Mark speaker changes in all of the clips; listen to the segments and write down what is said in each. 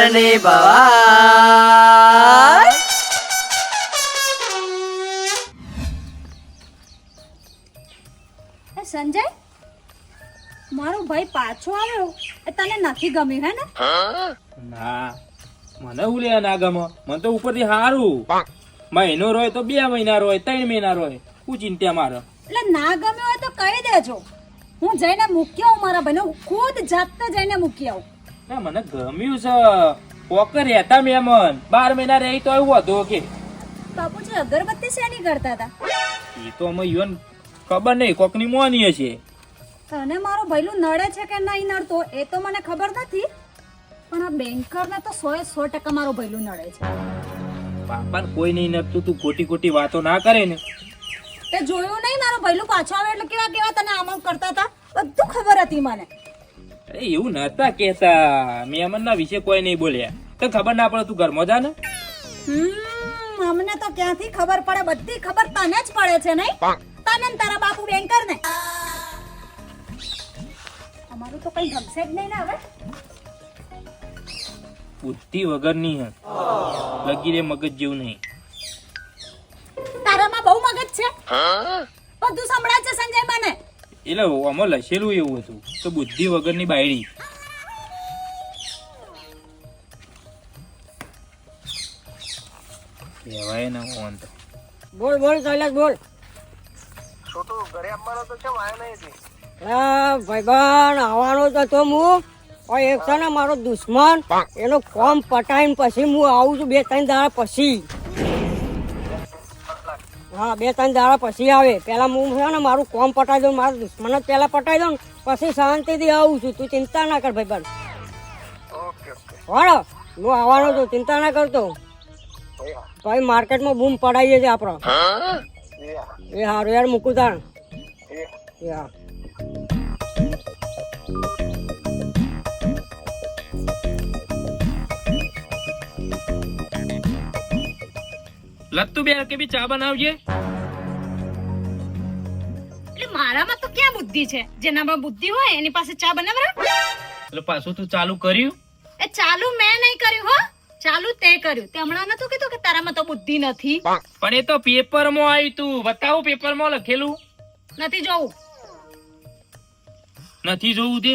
Speaker 1: ઘરની બહાર.
Speaker 2: સંજય, મારો ભાઈ પાછો આવ્યો એ તને નથી ગમ્યું હે ને?
Speaker 3: ના, મને હું લે ના ગમે. મને તો ઉપરથી હારું. મહિનો રોય તો 2 મહિના રોય, 3 મહિના રોય. હું ચિંતા મારે.
Speaker 2: એટલે ના ગમ્યો હોય તો કહી દેજો, હું જઈને મૂકી આવું. મારા ભાઈને હું ખુદ જાતે જઈને મૂકી આવું.
Speaker 3: ના, મને ગમ્યું છે. પોકર રહેતા મહેમાન 12 મહિના રહી તો એવું હતું કે
Speaker 2: બાપુજી અગરબત્તી શેની કરતા હતા?
Speaker 3: એ તો અમે યુવાન ખબર નહીં, કોકની મોની હશે.
Speaker 2: તને મારો ભઈલું નડે છે કે નહીં નડતો એ તો મને ખબર નથી, પણ આ બેન્કરને તો 100% મારો ભઈલું નડે છે.
Speaker 3: બાપાને કોઈ નહીં નડતું. તું ખોટી ખોટી વાતો ના કરે ને.
Speaker 2: તે જોયું નહીં મારો ભઈલું પાછો આવે એટલે કેવા કેવા તને આમ કરતા હતા? બધું ખબર હતી મને.
Speaker 3: અરે એવું નતા કેતા. મહેમાન ના વિશે કોઈ નહીં બોલ્યા. તો ખબર ના પડે તું ઘરમાં જા ને.
Speaker 2: અમને તો ક્યાંથી ખબર પડે? બધી ખબર તને જ પડે છે નહીં? તને ને તારા બાપુ બેન્કર ને. અમારું તો કઈ ગમશે જ નહીં ને હવે.
Speaker 3: બુદ્ધિ વગરની હે. લગી રે મગજ જેવું નહીં.
Speaker 2: તારામાં બહુ મગજ છે. બધું સંભળાય છે સંજય મને.
Speaker 3: એટલે આમાં લખેલું એવું હતું તો બુદ્ધિ વગરની બાયડી. કહેવાય ના ઓન તો.
Speaker 4: બોલ બોલ કૈલાસ બોલ.
Speaker 5: છોટું ઘરે આવવાનો તો કેમ આવ્યો નહીં હજી?
Speaker 4: ભાઈબંધ આવવાનો તો તો હું એક છે ને મારો દુશ્મન એનો કોમ પટાઈને પછી હું આવું છું 2-3 દાડા પછી. હા, 2-3 દાડા પછી આવે. પેલા હું છે ને મારું કોમ પટાઈ દઉં, મારા દુશ્મન જ પેલા પટાઈ દઉં પછી શાંતિથી આવું છું. તું ચિંતા ના કર ભાઈબંધ.
Speaker 5: Okay okay.
Speaker 4: વાળો હું આવવાનો છું, ચિંતા ના કરતો. ભાઈ માર્કેટમાં બૂમ પડાઈએ છે આપણો. એ હારું યાર, મૂકું તાણ. યા
Speaker 3: લત્તુ બે કે બી ચા બનાવજે.
Speaker 2: એટલે મારામાં તો ક્યાં બુદ્ધિ છે? જેનામાં બુદ્ધિ હોય એની પાસે ચા બનાવરા.
Speaker 3: એટલે પાછું તું ચાલુ કર્યું.
Speaker 2: એ ચાલુ મેં નહીં કર્યું હો, ચાલુ તે કર્યું. તે હમણાં નતું કીધું કે તારામાં તો બુદ્ધિ નથી?
Speaker 3: પણ એ તો પેપર માં આવ્યું તું. બતાવું પેપર માં લખેલું.
Speaker 2: નથી જોવું.
Speaker 3: નથી જોવું તે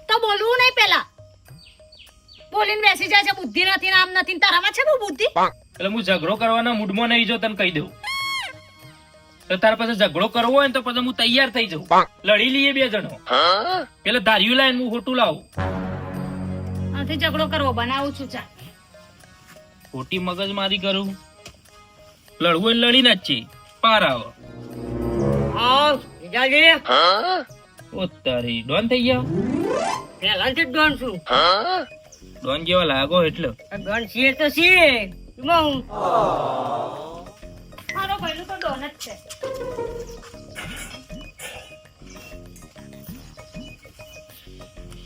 Speaker 2: તો બોલવું નહીં પેલા. બોલીને બેસી જાય છે બુદ્ધિ નથી ને આમ નથી. તારામાં છે બહુ બુદ્ધિ.
Speaker 3: એટલે હું ઝઘડો કરવાના મૂડમાં નહીં જો તને કહી દઉં. તો તારા પાસે ઝઘડો કરવો હોય ને તો પછી હું તૈયાર થઈ જાઉં. લડી લઈએ 2 જણો. પેલા ધાર્યું લાઈને હું ખોટું લાવું.
Speaker 2: નથી ઝઘડો કરવો, બનાવું છું ચા.
Speaker 3: ખોટી મગજ મારી કરું. લડવું હોય લડી ના જ છે. પાર આવો. ઓ તારી ડોન થઈ ગયા.
Speaker 4: પહેલાથી જ ડોન છું.
Speaker 3: ડોન જેવા લાગો એટલે.
Speaker 4: ડોન છીએ તો છીએ.
Speaker 2: મારો ભાઈનું તો ડોન જ છે.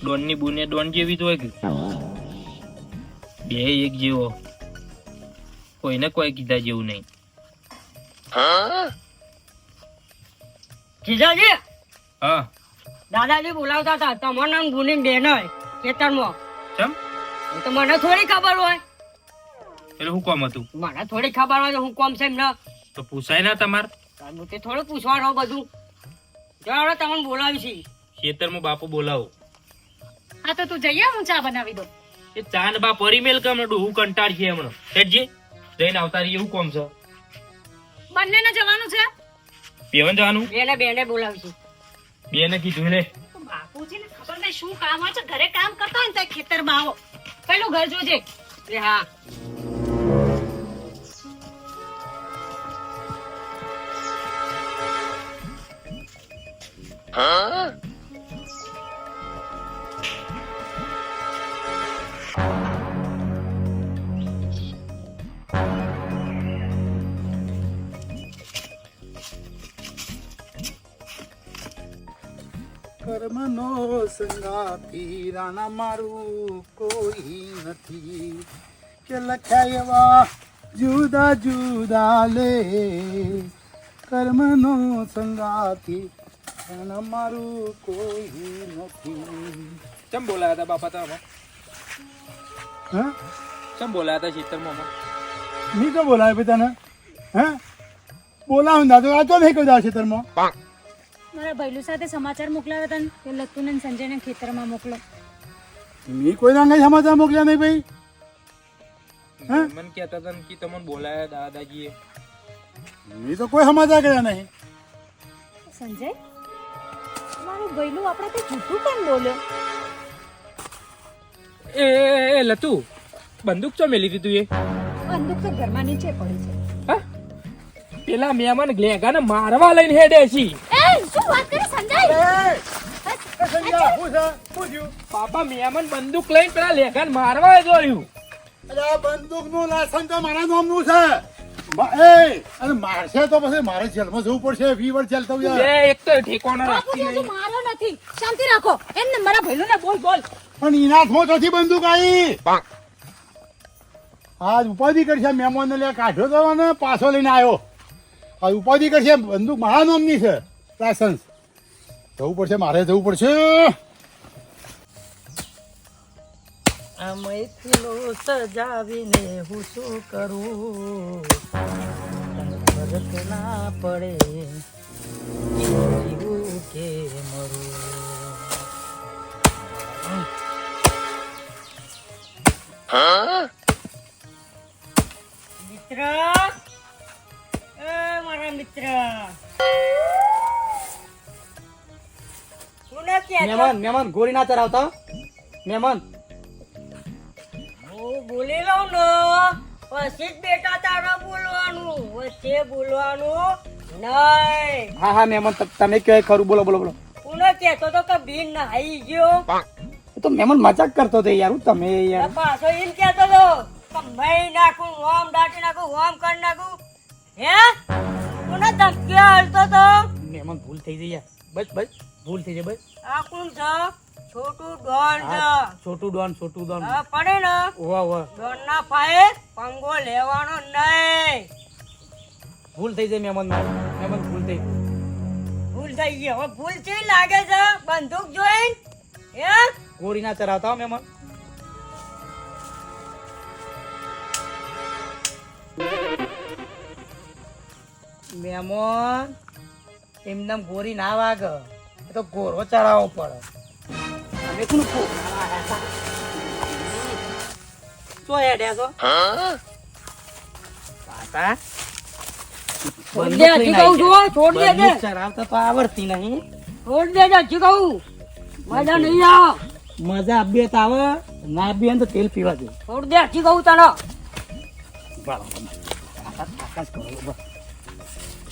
Speaker 3: ડોન ની બુને ડોન જેવી જ હોય કે બે એક જેવો. કોઈને કોઈ કીધા જેવું નહીં.
Speaker 4: જીજાજી,
Speaker 3: હા
Speaker 4: દાદાજી બોલાવતા હતા તમારા નામ ગુની બેન હોય ખેતરમાં.
Speaker 3: ચમ
Speaker 4: તો મને થોડી ખબર હોય.
Speaker 3: એટલે હું કોમ હતું?
Speaker 4: મને થોડી ખબર હોય હું કોમ છે એમને.
Speaker 3: તો પૂછાય ના તમાર.
Speaker 4: તે થોડું પૂછવાનું બધું. ચાલો તમને બોલાવી છે.
Speaker 3: ખેતરમાં બાપુ બોલાવો.
Speaker 2: હા તો તું જઈએ, હું ચા બનાવી દઉં.
Speaker 3: એ ચાંદ બા પરિમેલ કે હમણાં ડોહું કંટાળ છે હમણાં. હેડજે જઈને આવતા રહી. એવું કોમ છે?
Speaker 2: બંનેને જવાનું છે.
Speaker 3: પેવન જવાનું.
Speaker 4: બેને બોલાવી છે.
Speaker 3: બેને કીધું લે.
Speaker 2: બાપુજીને ખબર નહીં શું કામ હોય છે. ઘરે કામ કરતા હોય ને તો ખેતરમાં આવો. પેલું ઘર જોજે.
Speaker 4: હા.
Speaker 6: કર્મનો સંગાથી રાણા મારું કોઈ નથી કે લખ્યા એવા જુદા જુદા લે કર્મનો સંગાથી રાણા મારું કોઈ નથી.
Speaker 3: ચમ બોલાયા હતા બાપા તમે?
Speaker 6: હા
Speaker 3: ચમ બોલાયા હતા ખેતરમાં?
Speaker 6: મી તો બોલાય ભાઈ તને? હે બોલાવ ના તો આ તો નહીં કહ્યું ખેતરમાં.
Speaker 2: મારા ભૈલું સાથે સમાચાર મોકલાવ્યા હતા ને કે લતુને ને સંજયને ખેતરમાં મોકલો.
Speaker 6: મી કોઈ ના કઈ સમાચાર મોકલ્યા નહીં ભાઈ.
Speaker 3: મને કહેતા હતા કે તમને બોલાયા દાદાજીએ.
Speaker 6: મી તો કોઈ સમાચાર કર્યા નહીં.
Speaker 2: સંજય, મારું ભૈલું આપણે તે જૂઠું કેમ બોલ્યો?
Speaker 3: એ લતુ બંદૂક ચો મેલી દીધું એ?
Speaker 2: બંદૂક તો ઘરમાં નીચે પડી છે.
Speaker 3: હા? પેલા મહેમાન ગ્લેગાને મારવા લઈને હેડે છી.
Speaker 2: એ શું વાત કરે સંજય?
Speaker 3: પાપા મહેમાન બંદૂક લઈને પેલા લેગાને મારવા દોડ્યું.
Speaker 6: બંદૂક નું લાયસન્સ તો મારા નામનું છે. અને મારશે તો પછી મારે જેલમાં જવું પડશે. 20 વર્ષ જેલ થવું યાર.
Speaker 3: એક તો ઠેકાણો રાખતી
Speaker 2: બાપુજી,
Speaker 3: નહીં.
Speaker 2: હજુ મારો નથી. શાંતિ રાખો. એમને મારા ભૈલુંને બોલ બોલ.
Speaker 6: પણ એના હાથમાં ચોથી બંદૂક આવી. આજ ઉપાધિ કરશે. મહેમાન ને લે કાઢ્યો તો અને પાછો લઈને આવ્યો. આ ઉપાધિ કરશે. બંદૂક મારા નામની છે. લાયસન્સ જવું પડશે. મારે જવું પડશે.
Speaker 4: આ મૈથીલો સજાવીને હું શું કરું? ફરક ના પડે જીવું કે મરું. મિત્ર, એ મારા મિત્ર, કોને કહેતો?
Speaker 1: મહેમાન ગોળી ના ચરાવતા. મહેમાન
Speaker 4: હું બોલી લઉં ને પછી જ બેટા તારે બોલવાનું, વચ્ચે બોલવાનું નહીં.
Speaker 1: હા હા મહેમાન તમે કયો ખરું. બોલો બોલો બોલો.
Speaker 4: કોને કહેતો તો કે ભીન નાહી ગયો?
Speaker 1: એ તો મહેમાન મજાક કરતો હતો યાર. તમે યાર
Speaker 4: પાછો એમ કહેતો તો કે મહી નાખું, ઓમ દાટી નાખું, ઓમ કરી નાખું. હે કોને ધમકી હાલતો તો?
Speaker 1: મહેમાન ભૂલ થઈ ગઈ યાર. બસ બસ ભૂલ થઈ જાય બસ.
Speaker 4: આ કોણ છે? છોટું ડોન છે.
Speaker 1: છોટું ડોન.
Speaker 4: હા પડે ને
Speaker 1: ઓવા ઓવા
Speaker 4: ડોન ના પાયે પંગો લેવાનો નહીં.
Speaker 1: ભૂલ થઈ જાય મહેમાન. મહેમાન ભૂલ થઈ.
Speaker 4: ભૂલ થઈ ગઈ. હવે ભૂલ છે લાગે છે બંદૂક જોઈને. હે
Speaker 1: ગોળી ના ચરાવતા હો મહેમાન. મહેમાન એમને ગોળી ના વાગે. એ તો ગોરો ચડાવવો પડે. તમે કોણ શું હેડ્યા છો? પાછા
Speaker 4: છોડ દે, હજી કહું છું, છોડ દે દે.
Speaker 1: બંદૂક ચરાવતા તો આવડતી નહીં.
Speaker 4: છોડ દે દે, હજી કહું. મજા નહીં આવે.
Speaker 1: મજા આબીએ તો આવે, ના આબીએ ને તો તેલ પીવા દે.
Speaker 4: છોડ દે, હજી કહું તને.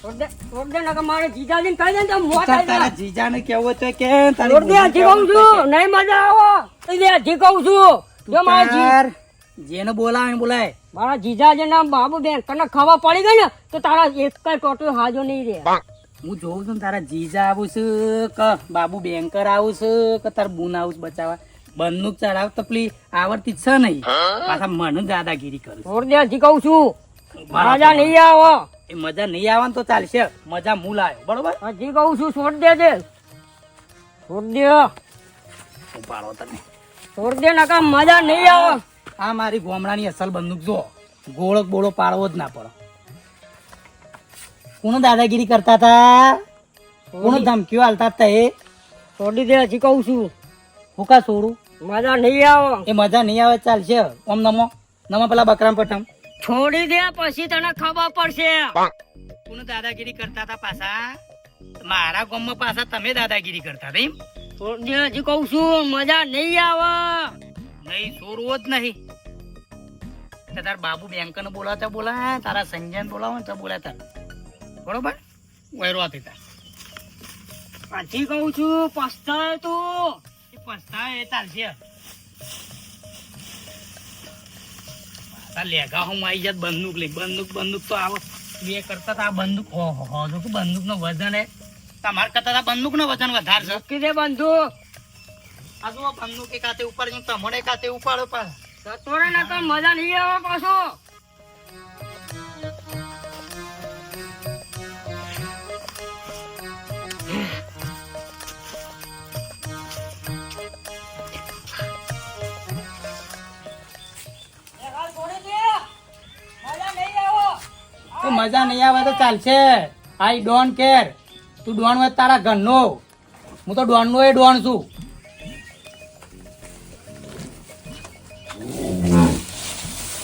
Speaker 4: છોડ દે નકર મારે જીજાજીને કહી દે ને તો મોત આવી
Speaker 1: તારા
Speaker 4: જાય.
Speaker 1: જીજાને કેવું છે કે
Speaker 4: છોડ દે, હજી કહું છું. નહીં મજા આવે. કહી દે, હજી કહું છું. જો મારા
Speaker 1: જેને બોલાવે એને બોલાય.
Speaker 4: મારા જીજાજી ના બાબુ બેન તને ખબર પડી ગઈ ને તો તારા એક કઈ ટોટો હાજો નહીં રે.
Speaker 1: હું જોઉં છું ને તારા જીજા આવું છું કે બાબુ બેંકર આવું છું કે તાર બુન આવું છું બચાવવા. બંદૂક ચડાવ તકલી આવડતી જ છે નહીં. પાછા મને દાદાગીરી કરું.
Speaker 4: છોડ દે, હજી કહું છું. મજા નહીં આવે.
Speaker 1: એ મજા નહીં આવે ને તો ચાલશે. મજા મૂલ આવ્યો બરોબર.
Speaker 4: હજી કહું છું. છોડ દે દે. છોડ દે.
Speaker 1: ઉપાડો તને.
Speaker 4: છોડ દે નકર મજા નહીં આવે.
Speaker 1: આ મારી ગોમડાની અસલ બંદૂક જો. ગોળક બોળો પાડવો જ ના પડે. કોનો દાદાગીરી કરતા હતા? કોનો ધમકીઓ હાલતા હતા? એ
Speaker 4: છોડી દે, હજી કહું છું.
Speaker 1: હું કા છોડું?
Speaker 4: મજા નહીં આવે.
Speaker 1: એ મજા નહીં આવે ચાલશે. ઓમ નમો નમો પેલા બકરામ પઠમ.
Speaker 4: છોડી દે, પછી તને ખબર પડશે.
Speaker 1: કોનો દાદાગીરી કરતા હતા પાછા? મારા ગામમાં પાછા તમે દાદાગીરી કરતા હતા એમ?
Speaker 4: છોડી દે, હજી કહું છું. મજા નહીં આવે.
Speaker 1: નહીં છોડવો જ નહીં. તો તાર બાબુ બેંકને બોલાવતા બોલાય, તારા સંજયને બોલાવો ને તો બોલાતા બરોબર. વૈરો હતી તાર.
Speaker 4: હજી કહું છું. પસ્તાય તું.
Speaker 1: એ પસ્તાય એ ચાલશે. લેગા હું આવી જાત બંદૂક લઈ. બંદૂક તો આવો બે કરતા તા. બંદૂક બંદૂક નું વજન એ તમારે કરતા બંદૂક નું વજન વધારે છે.
Speaker 4: મૂકી દે બંદૂક.
Speaker 1: આ જુઓ બંદૂક એક હાથે ઉપર તમારે એક હાથે ઉપાડો પાછા.
Speaker 4: સતોરે ના તો મજા નહીં આવે પાછો.
Speaker 1: મજા નહીં આવે તો ચાલશે. I don't care. તું ડોન હોય તારા ઘરનો, હું તો ડોન નો ડોન છું.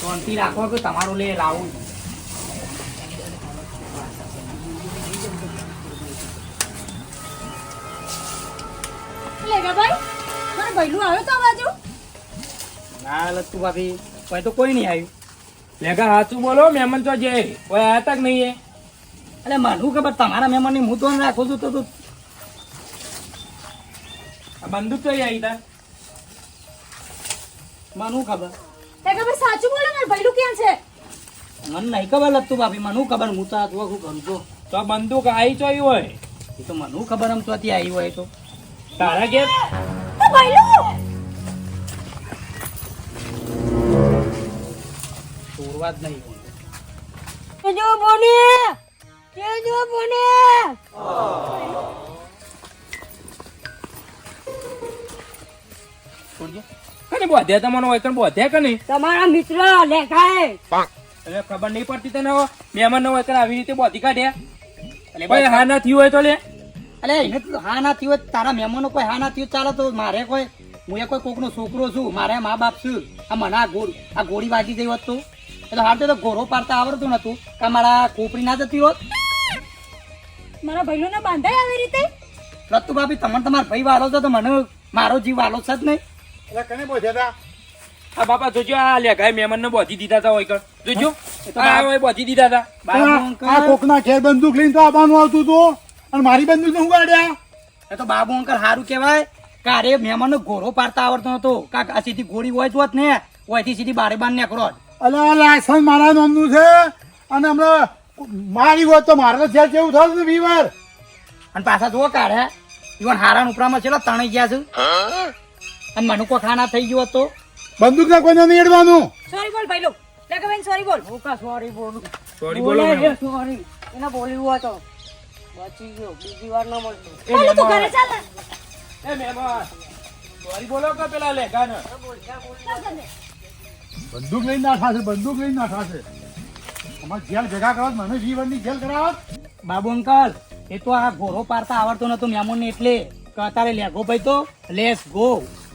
Speaker 1: શાંતિ રાખો કે તમારું લે લાવું.
Speaker 2: લેગા ભાઈ મારો ભૈલું આવ્યો તો આ બાજુ.
Speaker 1: ના લત્તુ ભાભી કોઈ તો કોઈ નહીં આવ્યું.
Speaker 3: લેખા સાચું બોલો મહેમાન તો જે કોઈ આયા તક નહીં એ
Speaker 1: એટલે મને ખબર તમારા મહેમાનની હું ધોન રાખું છું તો તું
Speaker 3: આ બંદૂક તો આવી તા
Speaker 1: મને ખબર.
Speaker 2: લેગા ભાઈ સાચું બોલો મારો ભૈલું ક્યાં છે?
Speaker 1: મને નહીં ખબર લત્તુ ભાભી, મને ખબર. હું તો આ જોવા શું કરું છું.
Speaker 3: તો આ બંદૂક આવી ચોઈ હોય
Speaker 1: એ તો મને ખબર આમ ચોથી આવી હોય તો
Speaker 3: તારા ઘેર
Speaker 2: તો ભૈલું
Speaker 1: ચોરવા જ નહીં.
Speaker 4: કેજો બોને કેજો બોને
Speaker 1: છોડજો.
Speaker 3: કને બોધ્યા તમને હોય કને બોધ્યા કને
Speaker 4: તમારા મિત્ર લેખાય
Speaker 3: એટલે ખબર નહીં પડતી તને હવે મહેમાન હોય કને આવી રીતે બોધી કાઢ્યા
Speaker 1: એટલે
Speaker 3: કોઈ હા ના થયું હોય તો લે
Speaker 1: અલે એને તો હા ના થયું હોય, તારા મહેમાનો કોઈ હા ના થયું ચાલે તો મારે કોઈ હું એ કોઈ કોકનો છોકરો છું, મારે મા બાપ છું. આ મને આ ગોળી વાગી ગઈ હોત તો એ તો હાલ તો ઘોડો પાડતા આવડતું નતું કે મારા કોપરી ના જતી હોત.
Speaker 2: મારા ભૈલું ને બાંધાય આવી રીતે?
Speaker 1: રત્તુ ભાભી તમને તમારા ભાઈ વાલો છે તો મને મારો જીવ વાલો છે જ નહીં.
Speaker 6: એટલે કને પહોંચ્યા
Speaker 3: આ બાપા જોજો આ લેખાય મહેમાન ને બોધી દીધા તા હોય કણ જોજો
Speaker 1: એ તો
Speaker 3: આ હોય બોધી દીધા તા
Speaker 1: બાબુ
Speaker 6: હતા
Speaker 1: અંકલ
Speaker 6: આ કોકના ઘેર બંદૂક લઈને તો આવવાનું આવતું હતું અને મારી બંદૂક ને હું ગાડ્યા
Speaker 1: એ તો બાબુ અંકલ સારું કહેવાય. કારે મહેમાનનો ઘોડો પાડતા આવડતો નતો. કાક આ સીધી ઘોડી હોય જોત ને ઓયથી સીધી બારે બાર નીકળો.
Speaker 6: અલા લાયસન્સ મારા નામનું છે અને હમણાં મારી હોત તો મારે તો જેલ જેવું થયું ને વીવર.
Speaker 1: અને પાછા જુઓ કાઢે ઈવન હારા ઉપરામાં છેલ્લા તણાઈ ગયા છે. અને મને કોઈ ખાના થઈ ગયો તો
Speaker 6: બંદૂક ના કોઈને નહીં અડવાનું.
Speaker 2: સોરી બોલ ભૈલું. લેગા ભાઈ સોરી બોલ.
Speaker 4: હું કા સોરી બોલું
Speaker 3: સોરી બોલો મહેમાન.
Speaker 4: સોરી એને બોલ્યું હોય તો બચી ગયો બીજી વાર ના મળતો
Speaker 3: એ
Speaker 2: ભૈલું તું ઘરે
Speaker 3: મહેમાન
Speaker 2: ચાલ ને.
Speaker 3: એ મહેમાન સોરી બોલો કે પેલા લેખા ને
Speaker 2: ચાલ ઘરે.
Speaker 6: બંદૂક લઈને ના થાશે, બંદૂક લઈને ના થાશે. અમારે જેલ ભેગા કરવા મને વીવરની જેલ કરાવત.
Speaker 1: બાબુ અંકલ એ તો આ ઘોડો પાડતા આવડતો નતો મહેમાનને એટલે કે અત્યારે લેગો ભાઈ તો લેસ ગો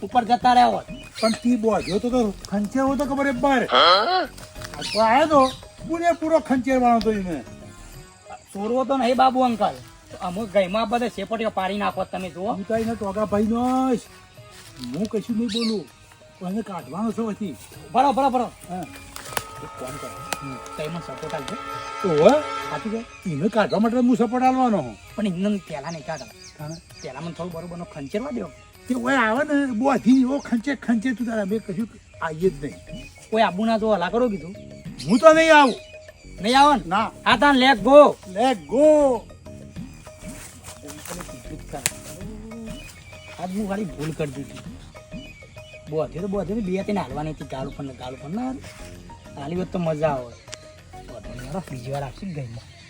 Speaker 1: ઉપર જતા રહ્યા હોત.
Speaker 6: પણ તી બોધ્યો તો ખંચેર હોય તો ખબર બર આવ્યો તો પૂરેપૂરો ખંચેર વાળો તો એને.
Speaker 1: ચોરવો તો નહીં બાબુ અંકલ. અમુક ગઈમાં બધે સેપટીઓ પાડી નાખો તમે જુઓ.
Speaker 6: હું તો એને ટોકા ભાઈ નો હું કશું નહીં બોલું પણ એને કાઢવાનો છો પછી.
Speaker 1: બરો બરો બરો
Speaker 6: હા
Speaker 1: એક ફોન કરો તઈમાં સપોર્ટ આપજો.
Speaker 6: તો હવે
Speaker 1: સાચું કે
Speaker 6: એને કાઢવા માટે હું સપોર્ટ આલવાનો હું.
Speaker 1: પણ એમને પહેલા નહીં કાઢો. પહેલા મને થોડું બરોબર ખંચેરવા દો.
Speaker 6: તે ઓય આવે ને બોધી એવો ખંચે તું તારા મેં કશું આવીએ જ નહીં.
Speaker 1: કોઈ આબુ ના જો હલા કરો કીધું.
Speaker 6: હું તો નહીં આવું
Speaker 1: નહીં આવો ને
Speaker 6: ના.
Speaker 1: આ તાન લેગ ગો.
Speaker 6: Let go.
Speaker 1: આજ હું ખાલી ભૂલ કરી દીધી. બોધે તો બોધે બે તેને હાલવાની હતી ગાળું પણ ના હાલી હોત તો મજા આવે. બીજી વાર આપશે ગઈમાં